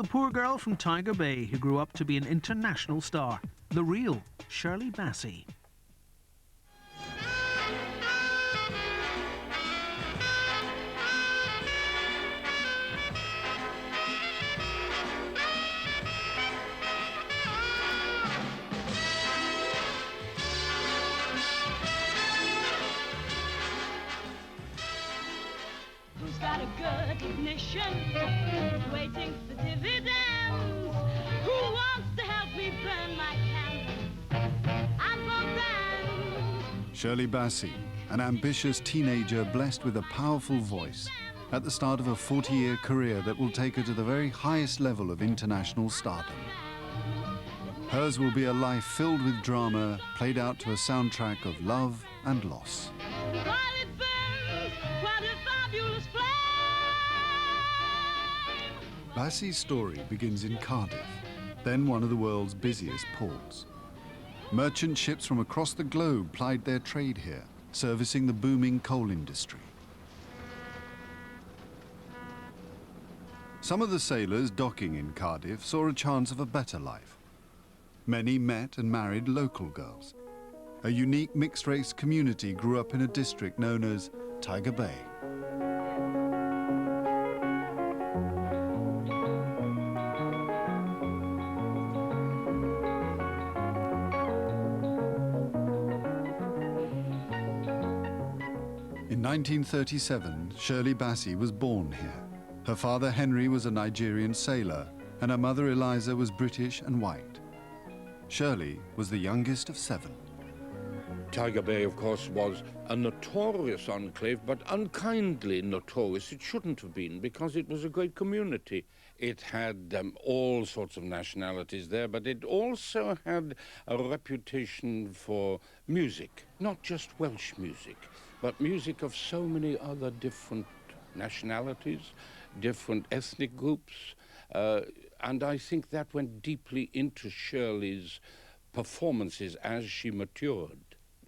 The poor girl from Tiger Bay who grew up to be an international star. The real Shirley Bassey. Who's got a good ignition, waiting for dividends? Who wants to help me burn my candle? I'm for Shirley Bassey, an ambitious teenager blessed with a powerful voice, at the start of a 40-year career that will take her to the very highest level of international stardom. Hers will be a life filled with drama, played out to a soundtrack of love and loss. While it burns, what a fabulous flame! Bassey's story begins in Cardiff, then one of the world's busiest ports. Merchant ships from across the globe plied their trade here, servicing the booming coal industry. Some of the sailors docking in Cardiff saw a chance of a better life. Many met and married local girls. A unique mixed-race community grew up in a district known as Tiger Bay. In 1937, Shirley Bassey was born here. Her father Henry was a Nigerian sailor, and her mother Eliza was British and white. Shirley was the youngest of 7. Tiger Bay, of course, was a notorious enclave, but unkindly notorious. It shouldn't have been, because it was a great community. It had all sorts of nationalities there, but it also had a reputation for music, not just Welsh music, but music of so many other different nationalities, different ethnic groups, and I think that went deeply into Shirley's performances as she matured.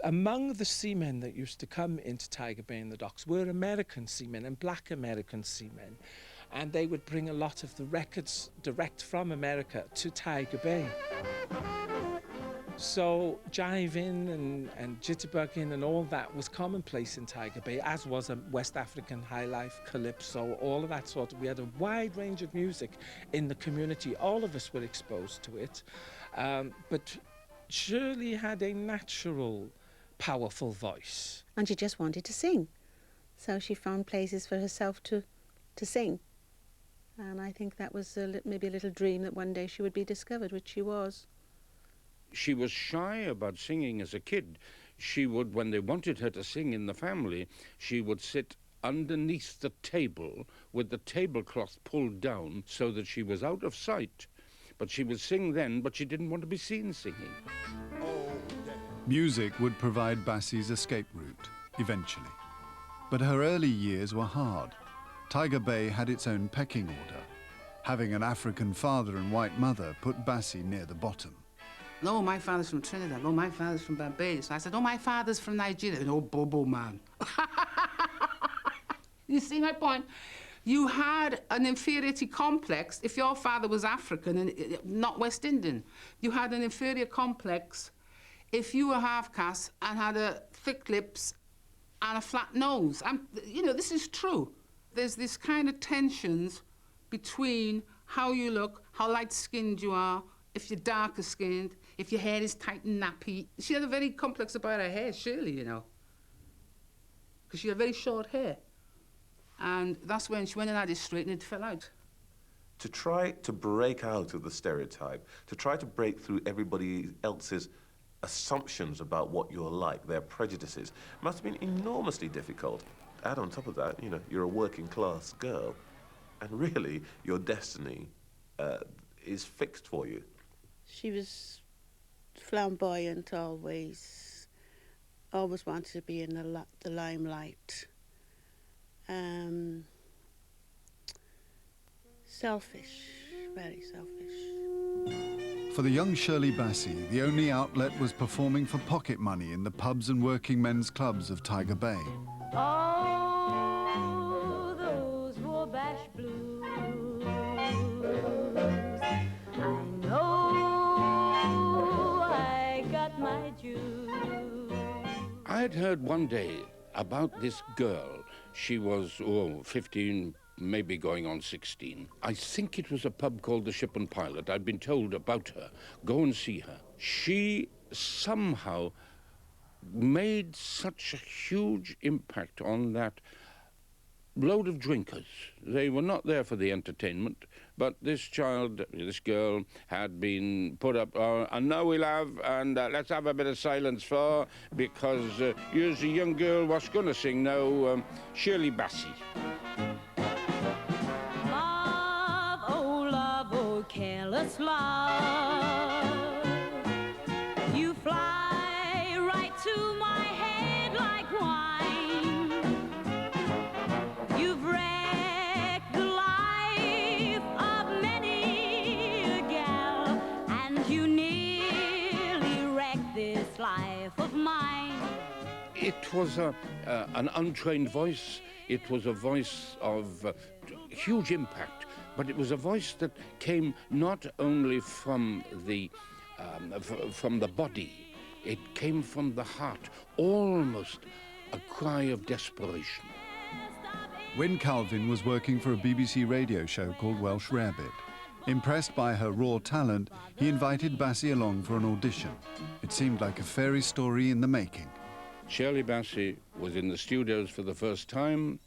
Among the seamen that used to come into Tiger Bay in the docks were American seamen and black American seamen, and they would bring a lot of the records direct from America to Tiger Bay. So jiving and jitterbugging and all that was commonplace in Tiger Bay, as was a West African high life, calypso, all of that sort of. We had a wide range of music in the community. All of us were exposed to it, but Shirley had a natural, powerful voice. And she just wanted to sing. So she found places for herself to sing. And I think that was maybe a little dream that one day she would be discovered, which she was. She was shy about singing as a kid. She would, when they wanted her to sing in the family, she would sit underneath the table with the tablecloth pulled down so that she was out of sight. But she would sing then, but she didn't want to be seen singing. Music would provide Bassey's escape route, eventually. But her early years were hard. Tiger Bay had its own pecking order. Having an African father and white mother put Bassey near the bottom. No, my father's from Trinidad. No, my father's from Barbados. I said, oh, my father's from Nigeria. No, Bobo, man. You see my point? You had an inferiority complex if your father was African and not West Indian. You had an inferior complex if you were half-caste and had a thick lips and a flat nose. You know, this is true. There's this kind of tensions between how you look, how light-skinned you are, if you're darker skinned, if your hair is tight and nappy. She had a very complex about her hair, Shirley, you know, because she had very short hair. And that's when she went and had it straightened, it fell out. To try to break out of the stereotype, to try to break through everybody else's assumptions about what you're like, their prejudices, must have been enormously difficult. Add on top of that, you know, you're a working class girl, and really your destiny is fixed for you. She was flamboyant always wanted to be in the limelight. Selfish, very selfish. For the young Shirley Bassey, the only outlet was performing for pocket money in the pubs and working men's clubs of Tiger Bay. Oh, those Wabash Blues. had heard one day about this girl. She was, 15, maybe going on 16. I think it was a pub called the Ship and Pilot. I'd been told about her. Go and see her. She somehow made such a huge impact on that load of drinkers. They were not there for the entertainment, but this girl had been put up, and now we'll have, and let's have a bit of silence for, because here's a young girl what's going to sing now, Shirley Bassey. Love, oh, careless love. You fly right to my head like wine. You've wrecked the life of many a gal, and you nearly wrecked this life of mine. It was an untrained voice. It was a voice of huge impact, but it was a voice that came not only from the body, it came from the heart, almost a cry of desperation. Wyn Calvin was working for a BBC radio show called Welsh Rarebit. Impressed by her raw talent, he invited Bassey along for an audition. It seemed like a fairy story in the making. Shirley Bassey was in the studios for the first time,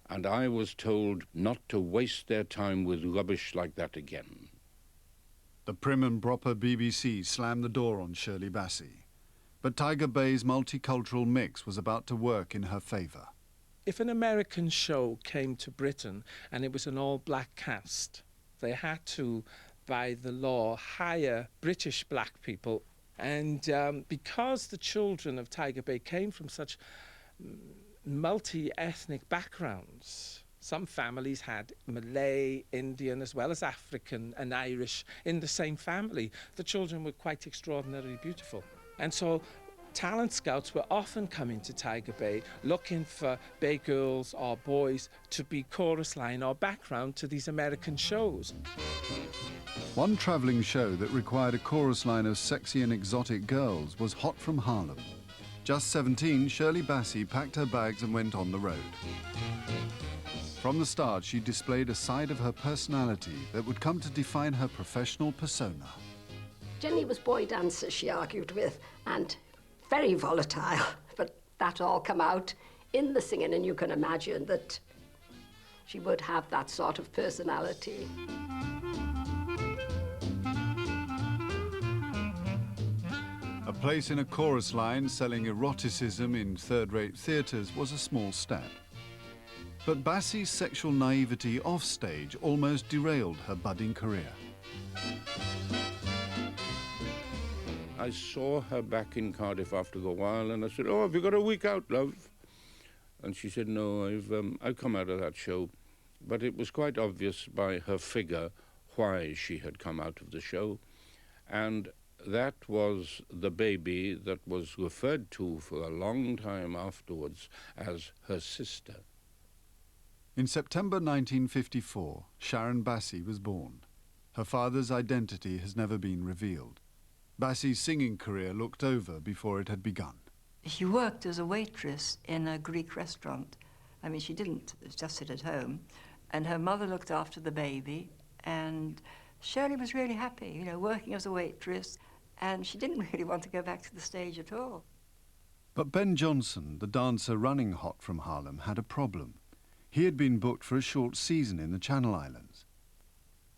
and I was told not to waste their time with rubbish like that again. The prim and proper BBC slammed the door on Shirley Bassey. But Tiger Bay's multicultural mix was about to work in her favour. If an American show came to Britain and it was an all-black cast, they had to, by the law, hire British black people. And because the children of Tiger Bay came from such multi-ethnic backgrounds, some families had Malay, Indian, as well as African and Irish in the same family. The children were quite extraordinarily beautiful. And so talent scouts were often coming to Tiger Bay looking for Bay girls or boys to be chorus line or background to these American shows. One travelling show that required a chorus line of sexy and exotic girls was Hot from Harlem. Just 17, Shirley Bassey packed her bags and went on the road. From the start, she displayed a side of her personality that would come to define her professional persona. Jenny was boy dancer, she argued with, and very volatile, but that all come out in the singing, and you can imagine that she would have that sort of personality. A place in a chorus line selling eroticism in third-rate theatres was a small step. But Bassey's sexual naivety offstage almost derailed her budding career. I saw her back in Cardiff after a while, and I said, "Oh, have you got a week out, love?" And she said, "No, I've come out of that show." But it was quite obvious by her figure why she had come out of the show, and that was the baby that was referred to for a long time afterwards as her sister. In September 1954, Sharon Bassey was born. Her father's identity has never been revealed. Bassey's singing career looked over before it had begun. She worked as a waitress in a Greek restaurant. I mean, she didn't just sit at home. And her mother looked after the baby, and Shirley was really happy, you know, working as a waitress, and she didn't really want to go back to the stage at all. But Ben Johnson, the dancer running Hot from Harlem, had a problem. He had been booked for a short season in the Channel Islands.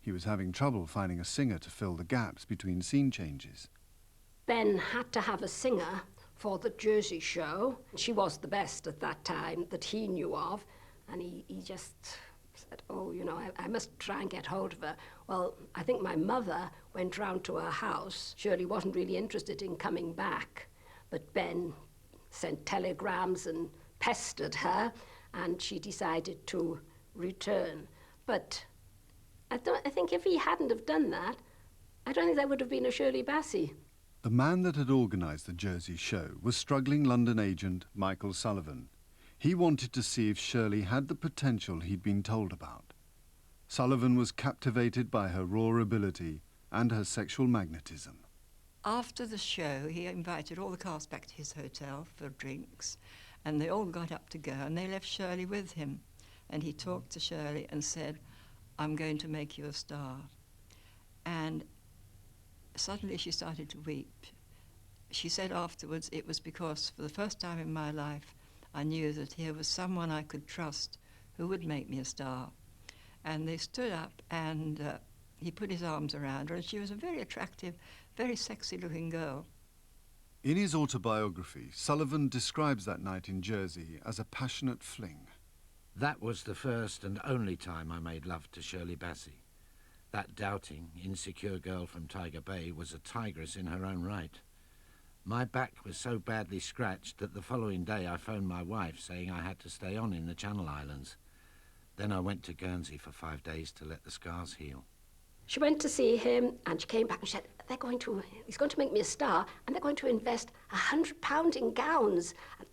He was having trouble finding a singer to fill the gaps between scene changes. Ben had to have a singer for the Jersey show. She was the best at that time that he knew of, and he just said, "Oh, you know, I must try and get hold of her." Well, I think my mother went round to her house. Shirley wasn't really interested in coming back, but Ben sent telegrams and pestered her, and she decided to return. But I think if he hadn't have done that, I don't think there would have been a Shirley Bassey. The man that had organised the Jersey show was struggling London agent Michael Sullivan. He wanted to see if Shirley had the potential he'd been told about. Sullivan was captivated by her raw ability and her sexual magnetism. After the show, he invited all the cast back to his hotel for drinks, and they all got up to go, and they left Shirley with him. And he talked to Shirley and said, "I'm going to make you a star." And suddenly she started to weep. She said afterwards, it was because for the first time in my life, I knew that here was someone I could trust who would make me a star. And they stood up, and he put his arms around her, and she was a very attractive, very sexy-looking girl. In his autobiography, Sullivan describes that night in Jersey as a passionate fling. That was the first and only time I made love to Shirley Bassey. That doubting, insecure girl from Tiger Bay was a tigress in her own right. My back was so badly scratched that the following day I phoned my wife saying I had to stay on in the Channel Islands. Then I went to Guernsey for 5 days to let the scars heal. She went to see him, and she came back and she said, he's going to make me a star, and they're going to invest £100 in gowns. And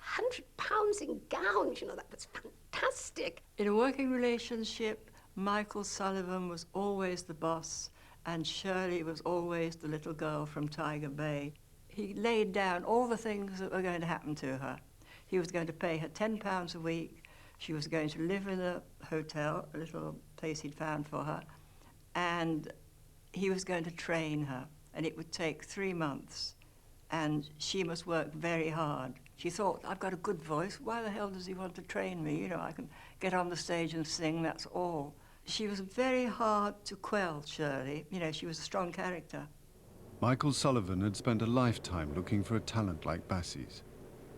£100 in gowns, you know, that was fantastic. In a working relationship, Michael Sullivan was always the boss, and Shirley was always the little girl from Tiger Bay. He laid down all the things that were going to happen to her. He was going to pay her £10 a week. She was going to live in a hotel, a little place he'd found for her, and he was going to train her, and it would take 3 months, and she must work very hard. She thought, I've got a good voice, why the hell does he want to train me? You know, I can get on the stage and sing, that's all. She was very hard to quell, Shirley. You know, she was a strong character. Michael Sullivan had spent a lifetime looking for a talent like Bassey's.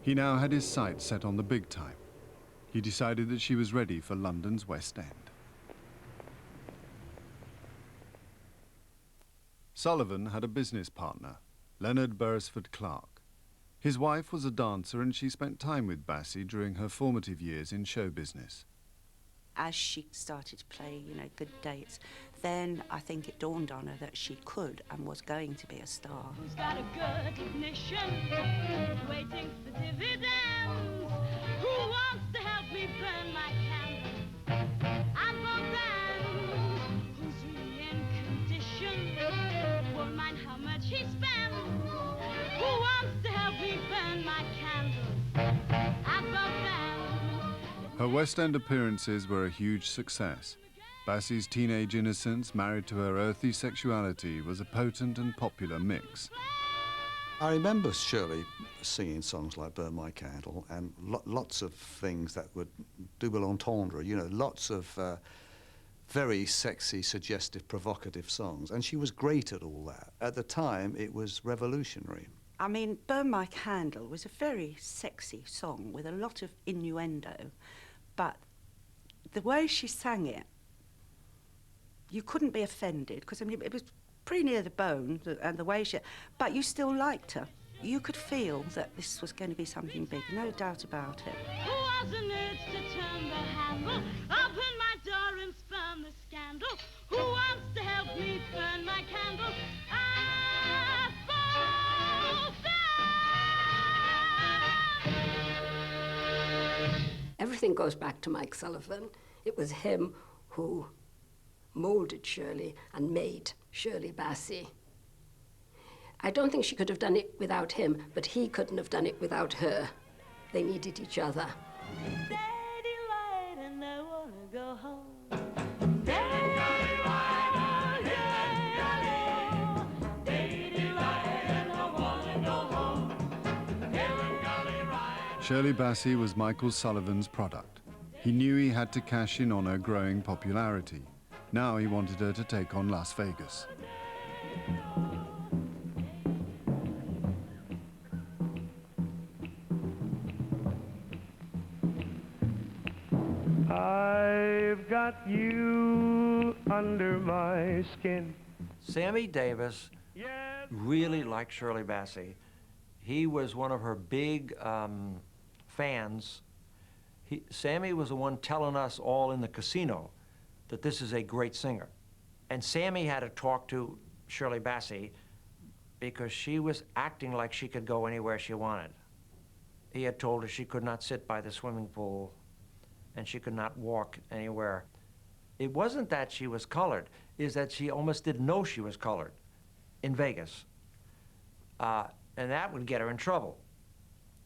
He now had his sights set on the big time. He decided that she was ready for London's West End. Sullivan had a business partner, Leonard Beresford Clark. His wife was a dancer, and she spent time with Bassey during her formative years in show business. As she started to play, you know, good dates, then I think it dawned on her that she could and was going to be a star. Who's got a good ignition, waiting for dividends? Who wants to help me burn my candle? I'm for them. Who's really in condition? Won't mind how much he spends. Who wants to help me burn my candle? I'm for them. Her West End appearances were a huge success. Bassey's teenage innocence, married to her earthy sexuality, was a potent and popular mix. I remember Shirley singing songs like Burn My Candle and lots of things that would double entendre, you know, lots of very sexy, suggestive, provocative songs. And she was great at all that. At the time, it was revolutionary. I mean, Burn My Candle was a very sexy song with a lot of innuendo, but the way she sang it, you couldn't be offended, because I mean, it was pretty near the bone, and the way she... But you still liked her. You could feel that this was going to be something big, no doubt about it. Who has an urge to turn the handle? Open my door and spurn the scandal. Who wants to help me burn my candle? I fall down. Everything goes back to Mike Sullivan. It was him who moulded Shirley and made Shirley Bassey. I don't think she could have done it without him, but he couldn't have done it without her. They needed each other. Daddy light and I wanna go home. Daddy light, Daddy light and I wanna go home. Shirley Bassey was Michael Sullivan's product. He knew he had to cash in on her growing popularity. Now he wanted her to take on Las Vegas. I've got you under my skin. Sammy Davis really liked Shirley Bassey. He was one of her big fans. Sammy was the one telling us all in the casino that this is a great singer. And Sammy had to talk to Shirley Bassey because she was acting like she could go anywhere she wanted. He had told her she could not sit by the swimming pool and she could not walk anywhere. It wasn't that she was colored, it's that she almost didn't know she was colored. in Vegas. And that would get her in trouble.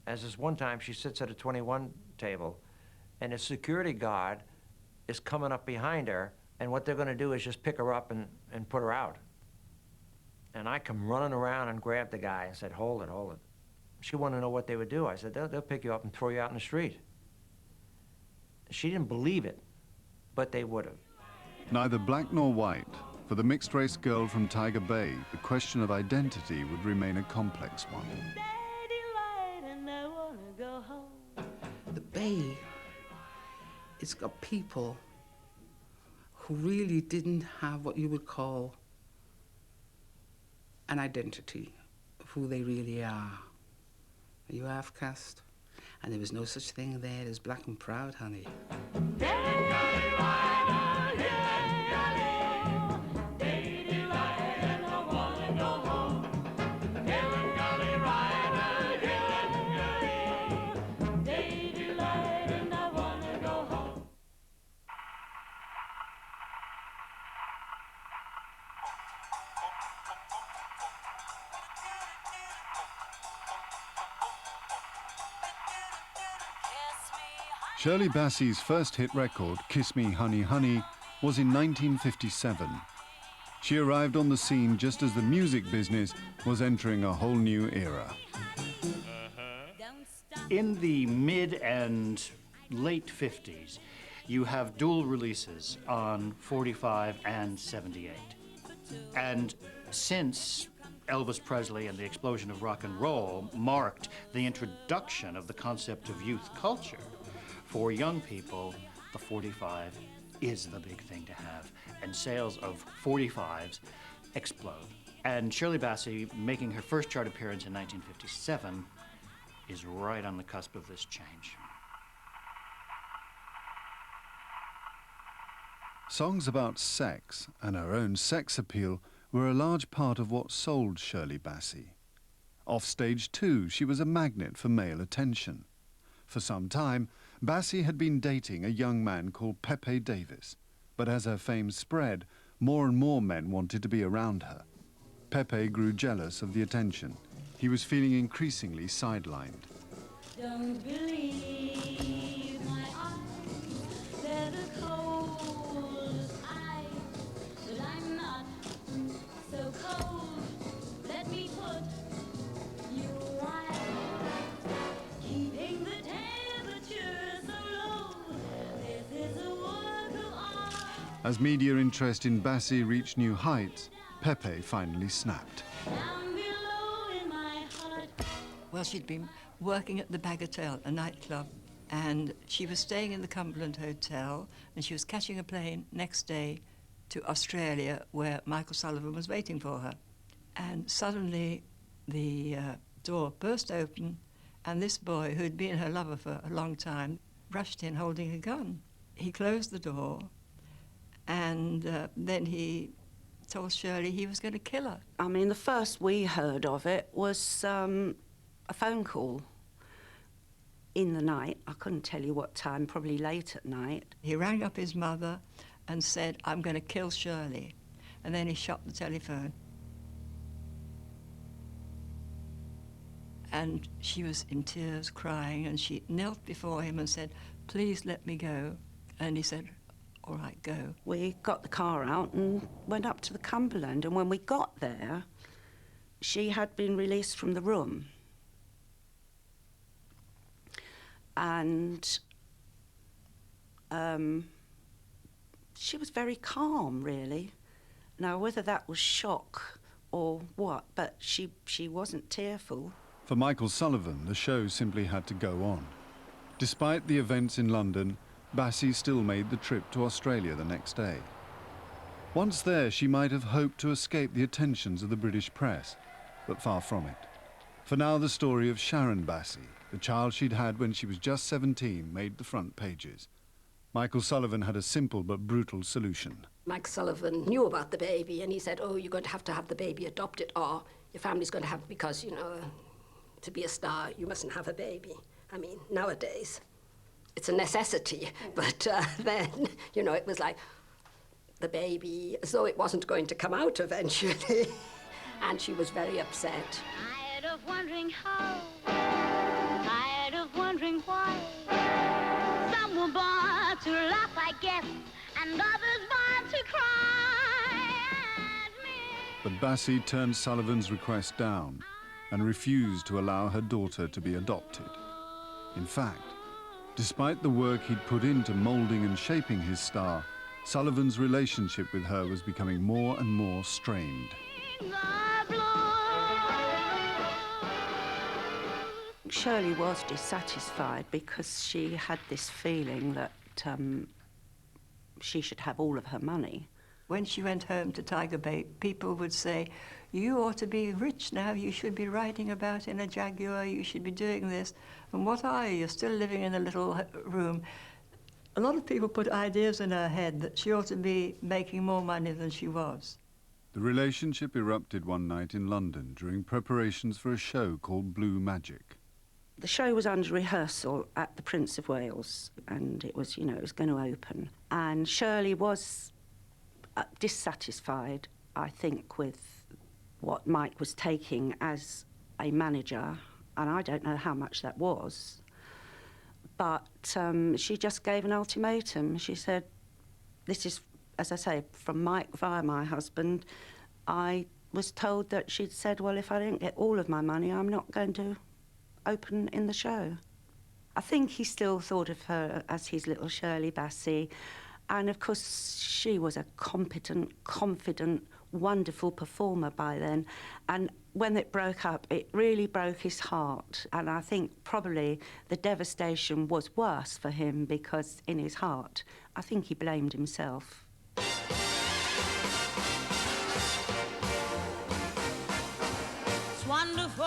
As this one time, she sits at a 21 table, and a security guard is coming up behind her, and what they're going to do is just pick her up and put her out. And I come running around and grabbed the guy and said, hold it, hold it. She wanted to know what they would do. I said, they'll pick you up and throw you out in the street. She didn't believe it, but they would have. Neither black nor white, for the mixed-race girl from Tiger Bay, the question of identity would remain a complex one. The Bay, it's got people who really didn't have what you would call an identity of who they really are. Are you half-caste? And there was no such thing there as black and proud, honey. Shirley Bassey's first hit record, Kiss Me Honey Honey, was in 1957. She arrived on the scene just as the music business was entering a whole new era. In the mid and late 50s, you have dual releases on 45 and 78. And since Elvis Presley and the explosion of rock and roll marked the introduction of the concept of youth culture, for young people, the 45 is the big thing to have, and sales of 45s explode. And Shirley Bassey, making her first chart appearance in 1957, is right on the cusp of this change. Songs about sex and her own sex appeal were a large part of what sold Shirley Bassey. Off stage too, she was a magnet for male attention. For some time, Bassey had been dating a young man called Pepe Davis, but as her fame spread, more and more men wanted to be around her. Pepe grew jealous of the attention. He was feeling increasingly sidelined. Don't believe my eyes, they're the coldest eyes, but I'm not so cold. Let me put you right, keeping the temperature so low. This is a work of art. As media interest in Bassey reached new heights, Pepe finally snapped. Down below in my heart. Well, she'd been working at the Bagatelle, a nightclub, and she was staying in the Cumberland Hotel, and she was catching a plane next day to Australia, where Michael Sullivan was waiting for her. And suddenly the door burst open, and this boy, who had been her lover for a long time, rushed in holding a gun. He closed the door, and then he told Shirley he was going to kill her. I mean, the first we heard of it was a phone call in the night. I couldn't tell you what time, probably late at night. He rang up his mother and said, I'm going to kill Shirley. And then he shut the telephone. And she was in tears, crying, and she knelt before him and said, please let me go. And he said, all right, go. We got the car out and went up to the Cumberland, and when we got there, she had been released from the room. And she was very calm, really. Now, whether that was shock or what, but she wasn't tearful. For Michael Sullivan, the show simply had to go on. Despite the events in London, Bassey still made the trip to Australia the next day. Once there, she might have hoped to escape the attentions of the British press, but far from it. For now, the story of Sharon Bassey, the child she'd had when she was just 17, made the front pages. Michael Sullivan had a simple but brutal solution. Mike Sullivan knew about the baby, and he said, oh, you're going to have the baby adopted, or your family's going to have, because, you know, to be a star, you mustn't have a baby. I mean, nowadays, it's a necessity, but then, you know, it was like the baby, as though it wasn't going to come out eventually. and she was very upset. Tired of wondering how, tired of wondering why. Some were born to laugh, I guess, and others born to cry. But Bassey turned Sullivan's request down and refused to allow her daughter to be adopted. In fact, despite the work he'd put into moulding and shaping his star, Sullivan's relationship with her was becoming more and more strained. Shirley was dissatisfied because she had this feeling that she should have all of her money. When she went home to Tiger Bay, people would say, "You ought to be rich now, you should be riding about in a Jaguar, you should be doing this. And what are you? You're still living in a little room." A lot of people put ideas in her head that she ought to be making more money than she was. The relationship erupted one night in London during preparations for a show called Blue Magic. The show was under rehearsal at the Prince of Wales, and it was, it was going to open. And Shirley was dissatisfied, I think, with what Mike was taking as a manager, and I don't know how much that was. But she just gave an ultimatum. She said, this is, as I say, from Mike via my husband. I was told that she'd said, well, if I don't get all of my money, I'm not going to open in the show. I think he still thought of her as his little Shirley Bassey. And of course, she was a competent, confident, wonderful performer by then. And when it broke up, it really broke his heart. And I think probably the devastation was worse for him because in his heart, I think he blamed himself. It's wonderful,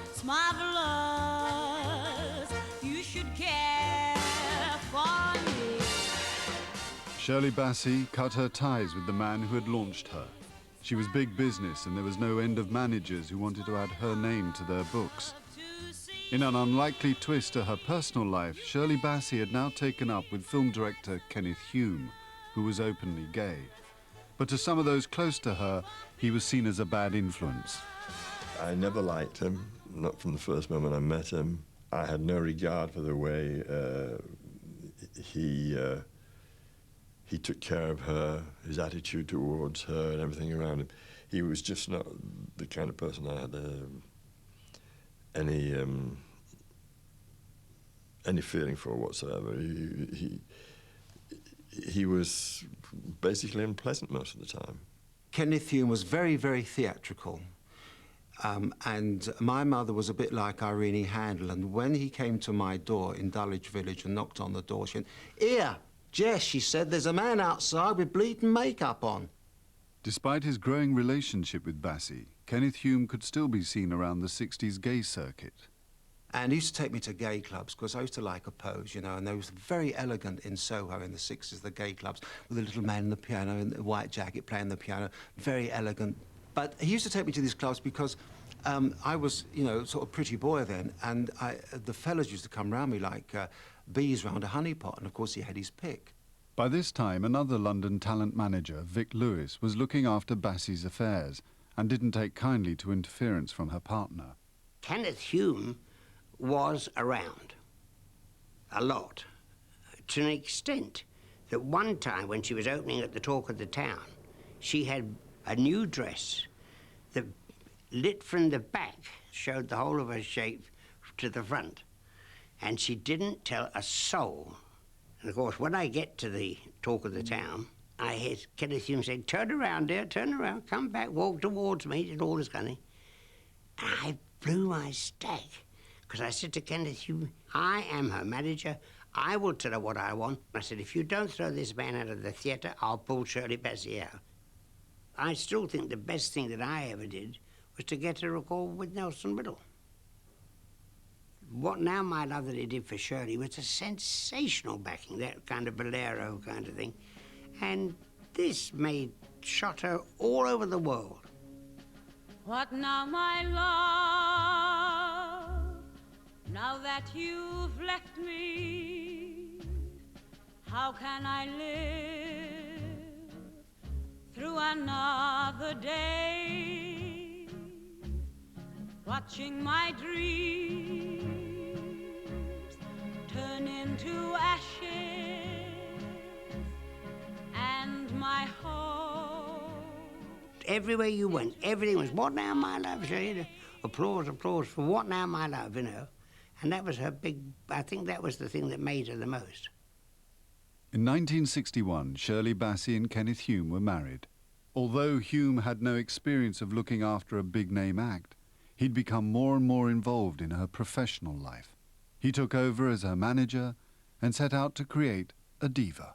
it's marvelous, you should care for me. Shirley Bassey cut her ties with the man who had launched her. She was big business and there was no end of managers who wanted to add her name to their books. In an unlikely twist to her personal life, Shirley Bassey had now taken up with film director Kenneth Hume, who was openly gay. But to some of those close to her, he was seen as a bad influence. I never liked him, not from the first moment I met him. I had no regard for the way he took care of her, his attitude towards her and everything around him. He was just not the kind of person I had any feeling for whatsoever. He was basically unpleasant most of the time. Kenneth Hume was very, very theatrical. And my mother was a bit like Irene Handel, and when he came to my door in Dulwich Village and knocked on the door, she went, "Here, Jess," she said, "there's a man outside with bleeding makeup on." Despite his growing relationship with Bassey, Kenneth Hume could still be seen around the 60s gay circuit. And he used to take me to gay clubs, because I used to like a pose, and they was very elegant in Soho in the 60s, the gay clubs, with a little man on the piano in a white jacket playing the piano, very elegant. But he used to take me to these clubs because I was, sort of pretty boy then, and the fellas used to come round me like bees round a honey pot, and of course he had his pick. By this time, another London talent manager, Vic Lewis, was looking after Bassey's affairs and didn't take kindly to interference from her partner. Kenneth Hume was around a lot, to an extent that one time when she was opening at the Talk of the Town, she had a new dress that lit from the back, showed the whole of her shape to the front, and she didn't tell a soul. And of course, when I get to the Talk of the Town, I hear Kenneth Hume say, "Turn around, dear, turn around, come back, walk towards me," did all this kind of thing. And I blew my stack, because I said to Kenneth Hume, "I am her manager, I will tell her what I want." I said, "If you don't throw this man out of the theatre, I'll pull Shirley Bassey out." I still think the best thing that I ever did was to get her a call with Nelson Riddle. What Now My Love that he did for Shirley was a sensational backing, that kind of bolero kind of thing. And this shot her all over the world. What now, my love, now that you've left me, how can I live through another another day, watching my dreams turn into ashes and my hope. Everywhere you went, everything was, what now, my love? Shirley? Applause, applause for what now, my love, you know. And that was her big, I think that was the thing that made her the most. In 1961, Shirley Bassey and Kenneth Hume were married. Although Hume had no experience of looking after a big-name act, he'd become more and more involved in her professional life. He took over as her manager and set out to create a diva.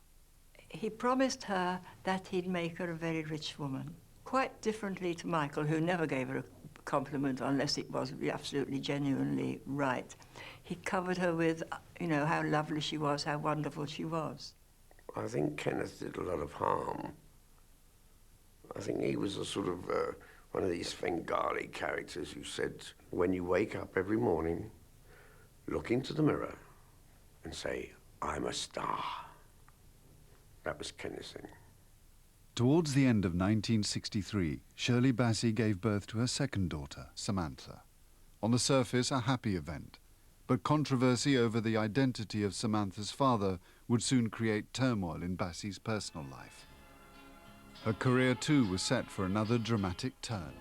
He promised her that he'd make her a very rich woman, quite differently to Michael, who never gave her a compliment unless it was absolutely genuinely right. He covered her with, you know, how lovely she was, how wonderful she was. I think Kenneth did a lot of harm. I think he was a sort of one of these Svengali characters who said, when you wake up every morning, look into the mirror and say, I'm a star. That was Kenneth's thing. Towards the end of 1963, Shirley Bassey gave birth to her second daughter, Samantha. On the surface, a happy event, but controversy over the identity of Samantha's father would soon create turmoil in Bassey's personal life. Her career too was set for another dramatic turn.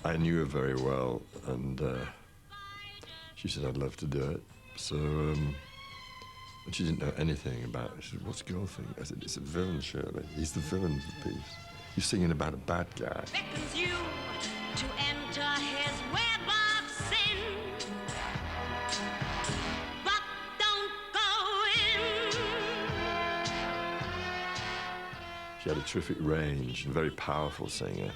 I knew her very well, and she said I'd love to do it. So, and she didn't know anything about it. She said, what's Goldfinger? I said, it's a villain, Shirley. He's the villain of the piece. You're singing about a bad guy. Beckons you to enter his web of sin, but don't go in. She had a terrific range, and a very powerful singer.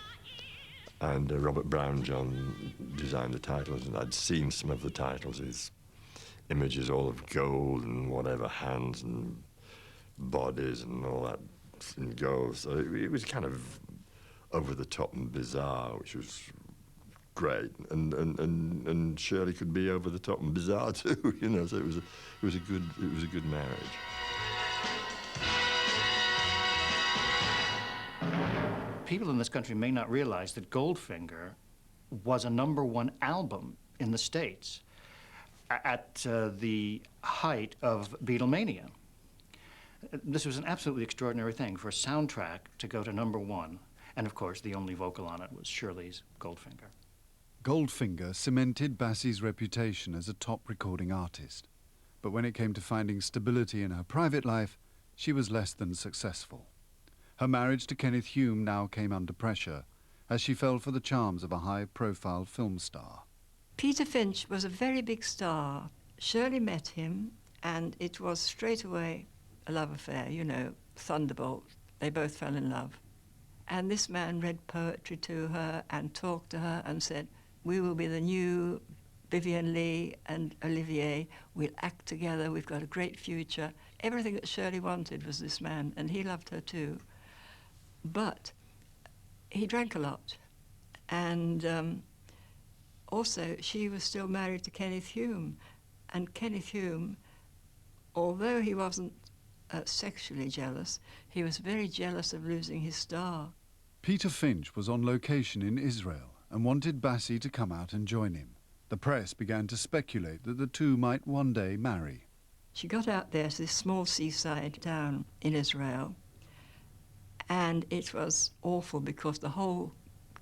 And Robert Brownjohn designed the titles, and I'd seen some of the titles, his images all of gold and whatever, hands and bodies and all that in gold. So it was kind of over the top and bizarre, which was great. And Shirley could be over the top and bizarre too, you know. So it was a good marriage. People in this country may not realize that Goldfinger was a #1 album in the States at the height of Beatlemania. This was an absolutely extraordinary thing for a soundtrack to go to #1. And of course, the only vocal on it was Shirley's Goldfinger. Goldfinger cemented Bassey's reputation as a top recording artist. But when it came to finding stability in her private life, she was less than successful. Her marriage to Kenneth Hume now came under pressure as she fell for the charms of a high-profile film star. Peter Finch was a very big star. Shirley met him, and it was straight away a love affair, you know, thunderbolt. They both fell in love. And this man read poetry to her and talked to her and said, we will be the new Vivien Leigh and Olivier. We'll act together. We've got a great future. Everything that Shirley wanted was this man, and he loved her too. But he drank a lot, and also she was still married to Kenneth Hume, and Kenneth Hume, although he wasn't sexually jealous, he was very jealous of losing his star. Peter Finch was on location in Israel and wanted Bassey to come out and join him. The press began to speculate that the two might one day marry. She got out there to this small seaside town in Israel, and it was awful because the whole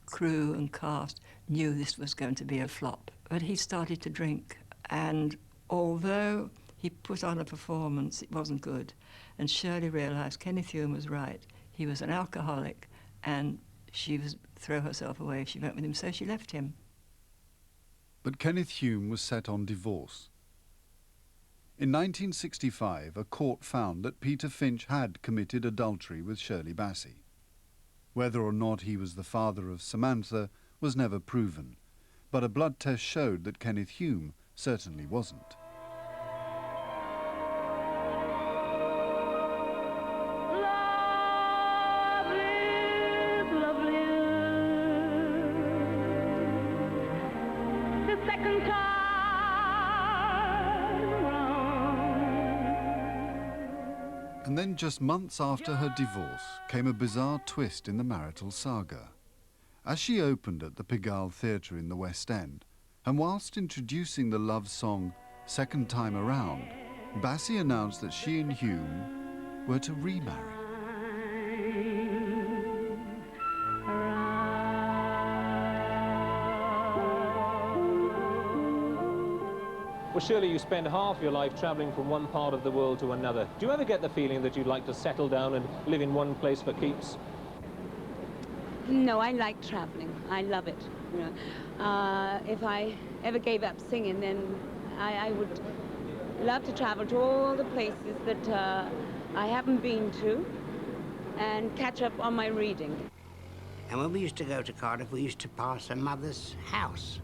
crew and cast knew this was going to be a flop. But he started to drink, and although he put on a performance, it wasn't good. And Shirley realized Kenneth Hume was right. He was an alcoholic, and she would throw herself away if she went with him, so she left him. But Kenneth Hume was set on divorce. In 1965, a court found that Peter Finch had committed adultery with Shirley Bassey. Whether or not he was the father of Samantha was never proven, but a blood test showed that Kenneth Hume certainly wasn't. And then just months after her divorce came a bizarre twist in the marital saga. As she opened at the Pigalle Theatre in the West End, and whilst introducing the love song Second Time Around, Bassey announced that she and Hume were to remarry. Well, surely you spend half your life travelling from one part of the world to another. Do you ever get the feeling that you'd like to settle down and live in one place for keeps? No, I like traveling. I love it. You know, if I ever gave up singing, then I would love to travel to all the places that I haven't been to and catch up on my reading. And when we used to go to Cardiff, we used to pass her mother's house.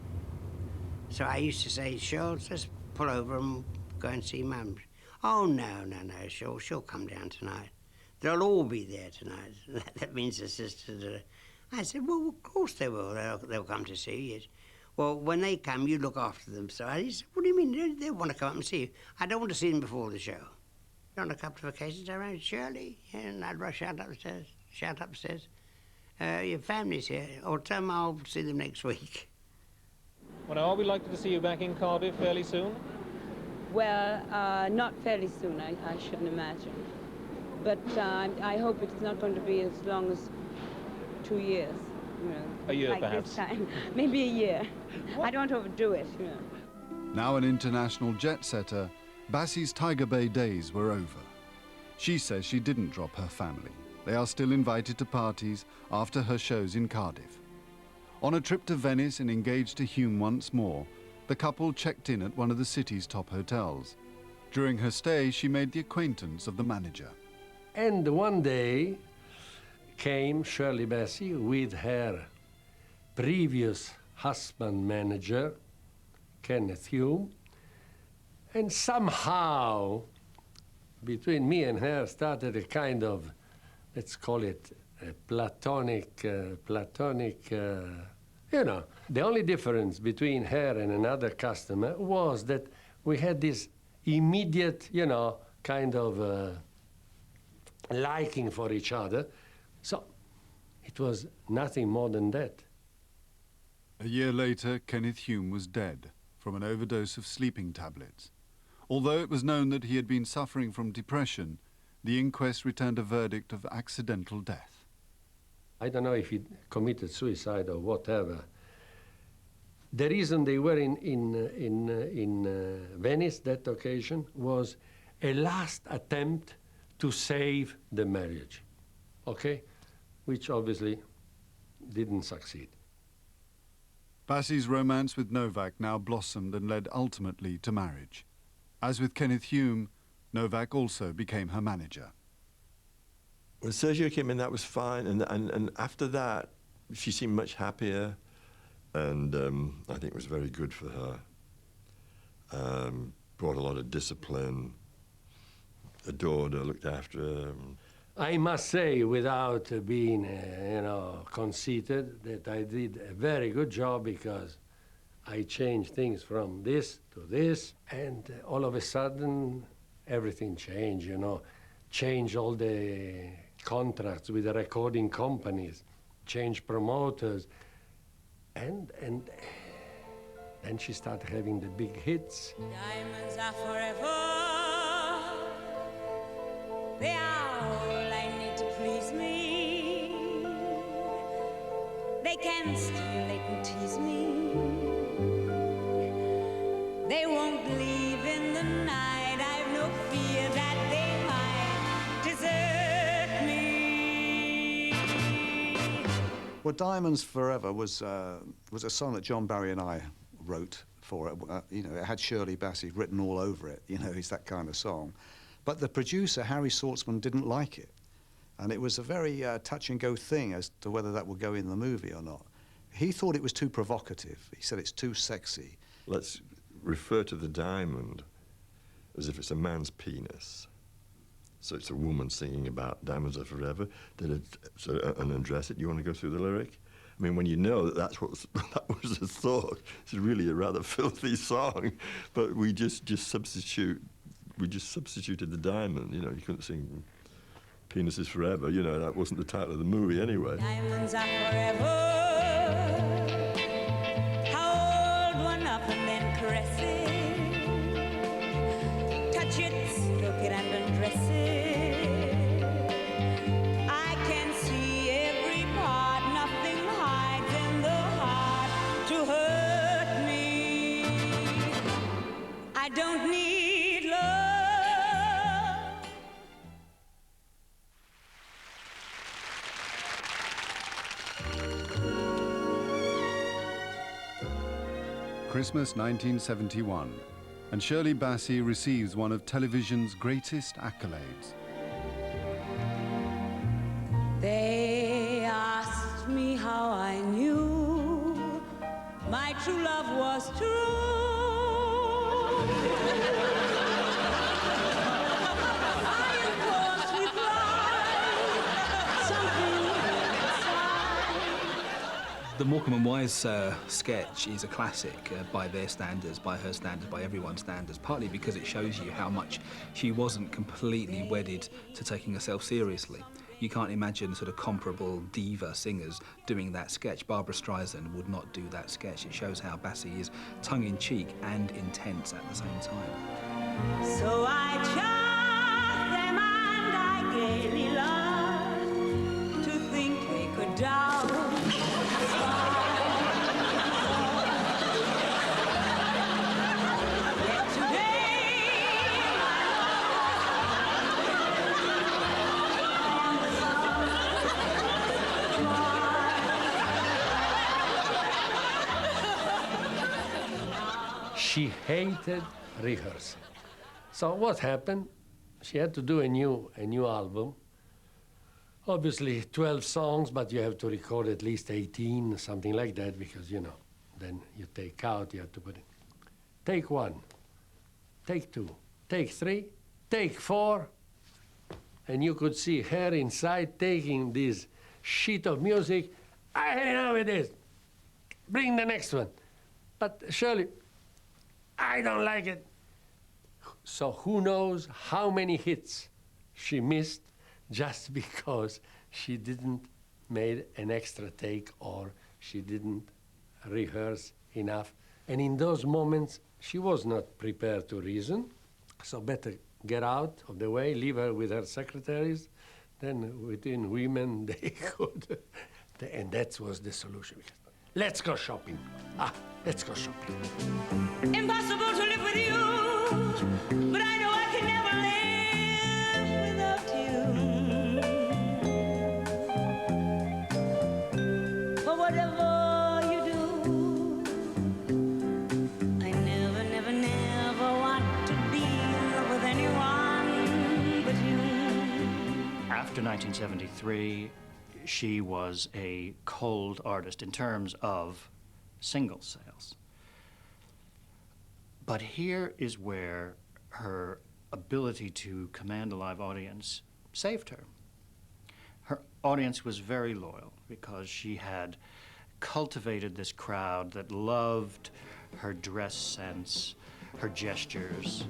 So I used to say, Shirley, just pull over and go and see Mum. Oh, no, she'll come down tonight. They'll all be there tonight. That means the sisters. I said, well, of course they will. They'll come to see you. Well, when they come, you look after them. So I said, what do you mean? They want to come up and see you. I don't want to see them before the show. On a couple of occasions, I ran Shirley, and I'd rush out upstairs, shout upstairs. Your family's here, or tell them I'll see them next week. Well, now, are we likely to see you back in Cardiff fairly soon? Well, not fairly soon, I shouldn't imagine. But I hope it's not going to be as long as 2 years. You know, a year, like perhaps. This time. Maybe a year. I don't overdo it, you know. Now an international jet-setter, Bassey's Tiger Bay days were over. She says she didn't drop her family. They are still invited to parties after her shows in Cardiff. On a trip to Venice and engaged to Hume once more, the couple checked in at one of the city's top hotels. During her stay, she made the acquaintance of the manager. And one day came Shirley Bassey with her previous husband manager, Kenneth Hume, and somehow between me and her started a kind of, let's call it a platonic, you know. The only difference between her and another customer was that we had this immediate, you know, kind of liking for each other. So it was nothing more than that. A year later, Kenneth Hume was dead from an overdose of sleeping tablets. Although it was known that he had been suffering from depression, the inquest returned a verdict of accidental death. I don't know if he committed suicide or whatever. The reason they were in Venice that occasion was a last attempt to save the marriage, okay? Which obviously didn't succeed. Bassey's romance with Novak now blossomed and led ultimately to marriage. As with Kenneth Hume, Novak also became her manager. When Sergio came in, that was fine, and after that, she seemed much happier, and I think it was very good for her. Brought a lot of discipline, adored her, looked after her. I must say, without being, you know, conceited, that I did a very good job because I changed things from this to this, and all of a sudden, everything changed, you know. Changed all the contracts with the recording companies, changed promoters, and then she started having the big hits. Diamonds are forever. They are all I need to please me. They can steal, they can tease me. They won't leave in the night. I've no fear that they might desert me. Well, Diamonds Forever was a song that John Barry and I wrote for it. You know, it had Shirley Bassey written all over it. You know, it's that kind of song. But the producer, Harry Saltzman, didn't like it. And it was a very touch-and-go thing as to whether that would go in the movie or not. He thought it was too provocative. He said it's too sexy. Let's refer to the diamond as if it's a man's penis. So it's a woman singing about diamonds are forever. And undress it. You want to go through the lyric? I mean, when you know that that was the thought, it's really a rather filthy song. But we just substituted the diamond. You know, you couldn't sing Penis is Forever, you know, that wasn't the title of the movie anyway. Diamonds are forever. Hold one up and then caress it. Touch it, stroke it and undress it. I can see every part, nothing hides in the heart to hurt me. I don't need love. Christmas 1971, and Shirley Bassey receives one of television's greatest accolades. They asked me how I knew my true love was true. I, of course, replied something inside. The Morecambe and Wise sketch is a classic by their standards, by her standards, by everyone's standards, partly because it shows you how much she wasn't completely wedded to taking herself seriously. You can't imagine sort of comparable diva singers doing that sketch. Barbara Streisand would not do that sketch. It shows how Bassey is tongue-in-cheek and intense at the same time. So I charmed them and I gaily laughed to think they could doubt. Yet She hated rehearsal. So what happened? She had to do a new album. Obviously 12 songs, but you have to record at least 18, something like that, because, you know, then you take out, you have to put in. Take 1, take 2, take 3, take 4, and you could see her inside taking this sheet of music. I had enough with this. Bring the next one. But Shirley, I don't like it. So who knows how many hits she missed just because she didn't make an extra take or she didn't rehearse enough. And in those moments, she was not prepared to reason. So better get out of the way, leave her with her secretaries. Then within women, they could. And that was the solution. Let's go shopping. Let's go shopping. Impossible to live with you, but I know I can never live without you. For whatever you do, I never, never, never want to be in love with anyone but you. After 1973, she was a cold artist in terms of single sales. But here is where her ability to command a live audience saved her. Her audience was very loyal because she had cultivated this crowd that loved her dress sense, her gestures.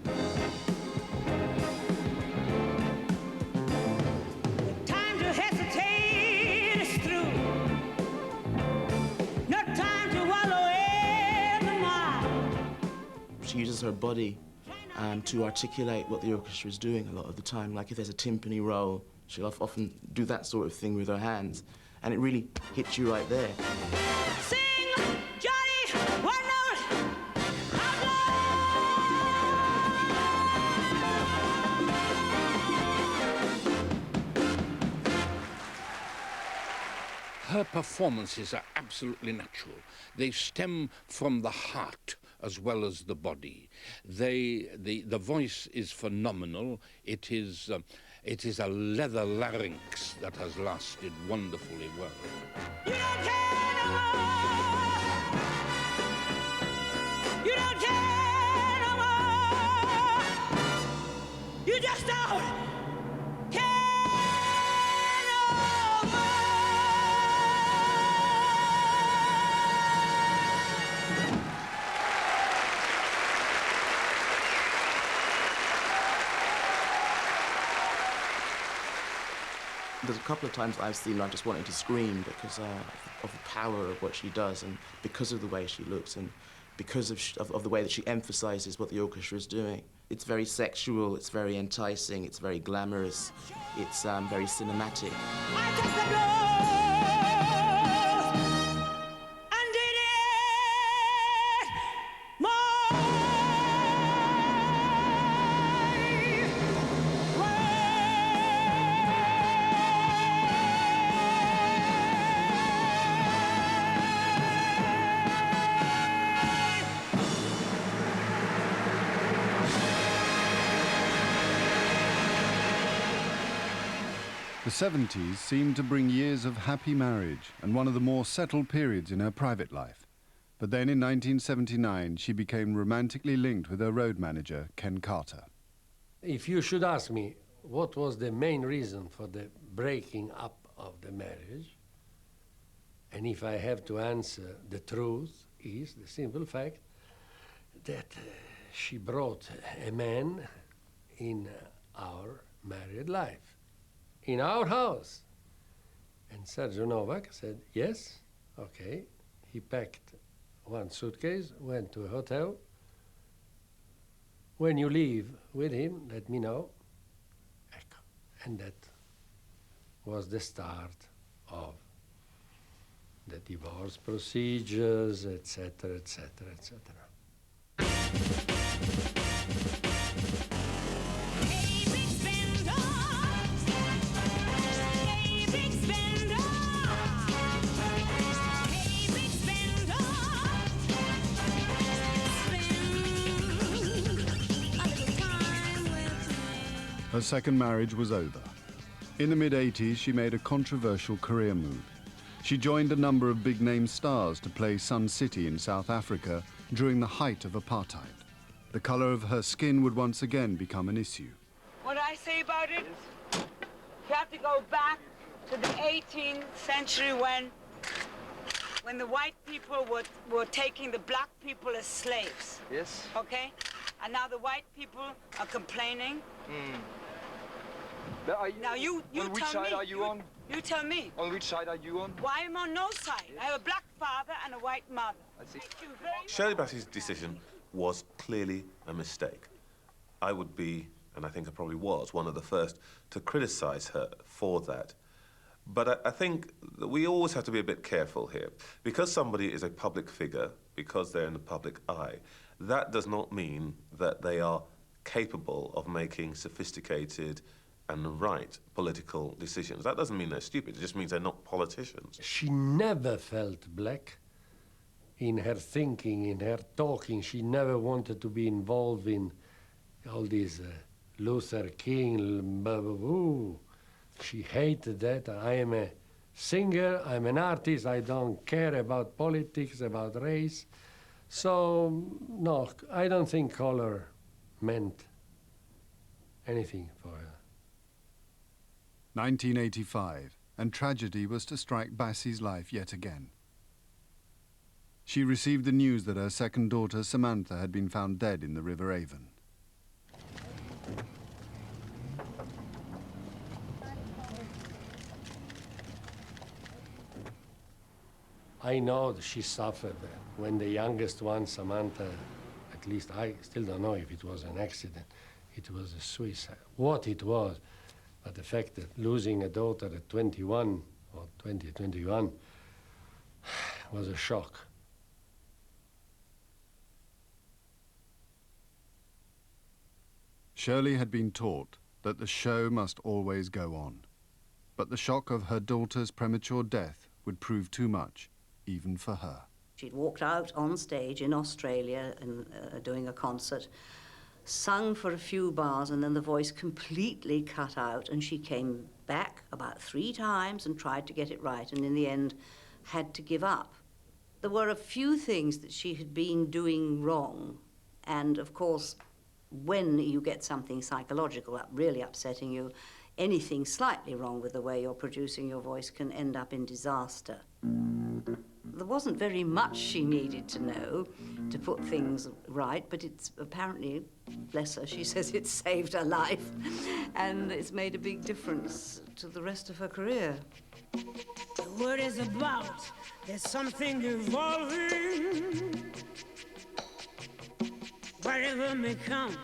Time to hesitate is through. No time to wallow in the mud. She uses her body to articulate what the orchestra is doing a lot of the time. Like if there's a timpani roll, she'll often do that sort of thing with her hands, and it really hits you right there. Sing, Johnny, one note. Her performances are absolutely natural. They stem from the heart as well as the body. The voice is phenomenal. It is a leather larynx that has lasted wonderfully well. You don't care no more. You don't care no more. You just don't care no more. There's a couple of times I've seen her just wanting to scream because of the power of what she does and because of the way she looks and because of the way that she emphasizes what the orchestra is doing. It's very sexual, it's very enticing, it's very glamorous, it's very cinematic. The 70s seemed to bring years of happy marriage and one of the more settled periods in her private life. But then in 1979, she became romantically linked with her road manager, Ken Carter. If you should ask me what was the main reason for the breaking up of the marriage, and if I have to answer, the truth is the simple fact that she brought a man in our married life, in our house. And Sergio Novak said, yes, okay. He packed one suitcase, went to a hotel. When you leave with him, let me know. And that was the start of the divorce procedures, etc., etc., etc. Her second marriage was over. In the mid-80s, she made a controversial career move. She joined a number of big-name stars to play Sun City in South Africa during the height of apartheid. The color of her skin would once again become an issue. What I say about it, you have to go back to the 18th century when the white people were taking the black people as slaves. Yes. Okay? And now the white people are complaining. But are you, now you on which tell side me. are you on? You tell me. On which side are you on? Why I'm on no side. I have a black father and a white mother. I see. Thank you very much. Shirley Bassey's decision was clearly a mistake. I would be, and I think I probably was, one of the first to criticize her for that. But I think that we always have to be a bit careful here. Because somebody is a public figure, because they're in the public eye, that does not mean that they are capable of making sophisticated and right political decisions. That doesn't mean they're stupid, it just means they're not politicians. She never felt black in her thinking, in her talking. She never wanted to be involved in all these Luther King, blah, blah, blah. She hated that. I am a singer, I'm an artist, I don't care about politics, about race. So, no, I don't think color meant anything for her. 1985, and tragedy was to strike Bassey's life yet again. She received the news that her second daughter, Samantha, had been found dead in the River Avon. I know that she suffered when the youngest one, Samantha, at least I still don't know if it was an accident, it was a suicide, what it was. But the fact that losing a daughter at 21 or 21 was a shock. Shirley had been taught that the show must always go on. But the shock of her daughter's premature death would prove too much, even for her. She'd walked out on stage in Australia and doing a concert, sung for a few bars, and then the voice completely cut out, and she came back about 3 times and tried to get it right, and in the end had to give up. There were a few things that she had been doing wrong, and of course, when you get something psychological really upsetting you, anything slightly wrong with the way you're producing your voice can end up in disaster. There wasn't very much she needed to know to put things right, but it's apparently, bless her, she says it's saved her life, and it's made a big difference to the rest of her career. The word is about, there's something evolving. Whatever may come,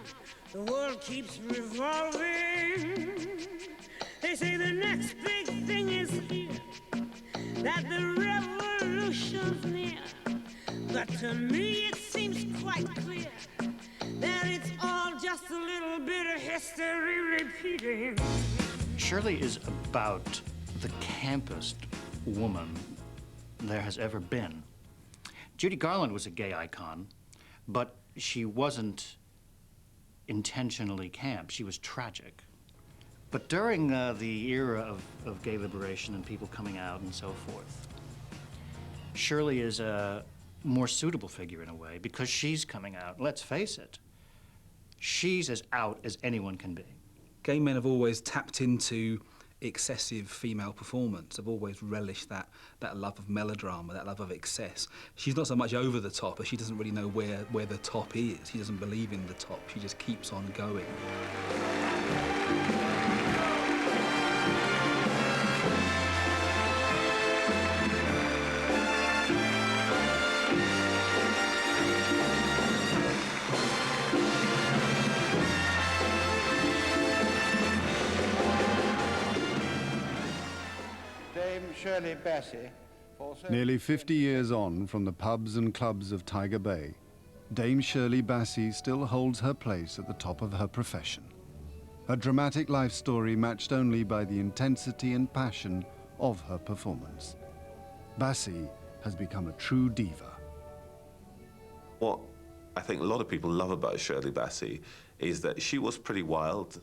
the world keeps revolving. They say the next big thing is here, that the revolution's near. But to me it seems quite clear that it's all just a little bit of history repeating. Shirley is about the campest woman there has ever been. Judy Garland was a gay icon, but she wasn't intentionally camp. She was tragic. But during the era of gay liberation and people coming out and so forth, Shirley is a more suitable figure in a way because she's coming out. Let's face it, she's as out as anyone can be. Gay men have always tapped into excessive female performance, have always relished that love of melodrama, that love of excess. She's not so much over the top, but she doesn't really know where the top is. She doesn't believe in the top. She just keeps on going. Shirley Bassey. Nearly 50 years on from the pubs and clubs of Tiger Bay, Dame Shirley Bassey still holds her place at the top of her profession. A dramatic life story matched only by the intensity and passion of her performance. Bassey has become a true diva. What I think a lot of people love about Shirley Bassey is that she was pretty wild.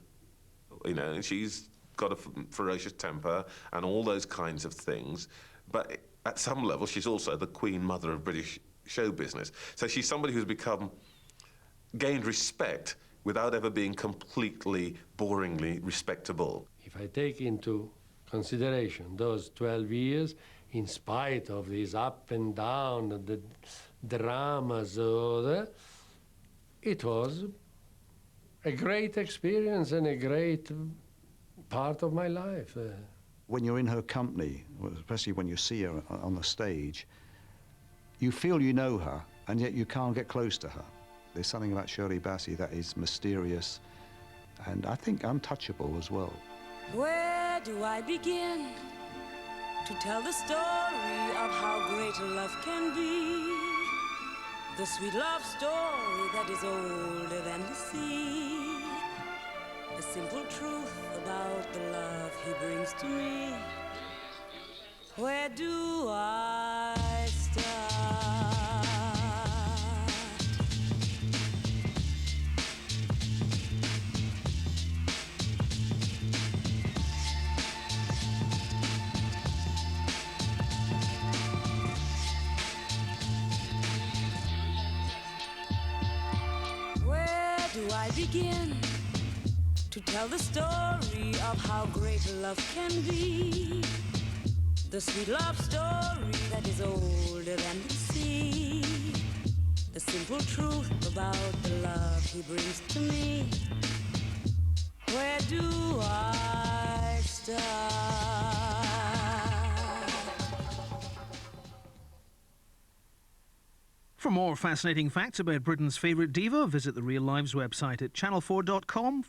You know, she's got a ferocious temper and all those kinds of things, but at some level she's also the queen mother of British show business. So she's somebody who's gained respect without ever being completely boringly respectable. If I take into consideration those 12 years, in spite of these up and down, the dramas, it was a great experience and a great part of my life. When you're in her company, especially when you see her on the stage, you feel you know her, and yet you can't get close to her. There's something about Shirley Bassey that is mysterious, and I think untouchable as well. Where do I begin to tell the story of how great love can be? The sweet love story that is older than the sea. The simple truth about the love he brings to me. Where do I start? Where do I begin to tell the story of how great love can be? The sweet love story that is older than the sea. The simple truth about the love he brings to me. Where do I start? For more fascinating facts about Britain's favourite diva, visit the Real Lives website at channel4.com/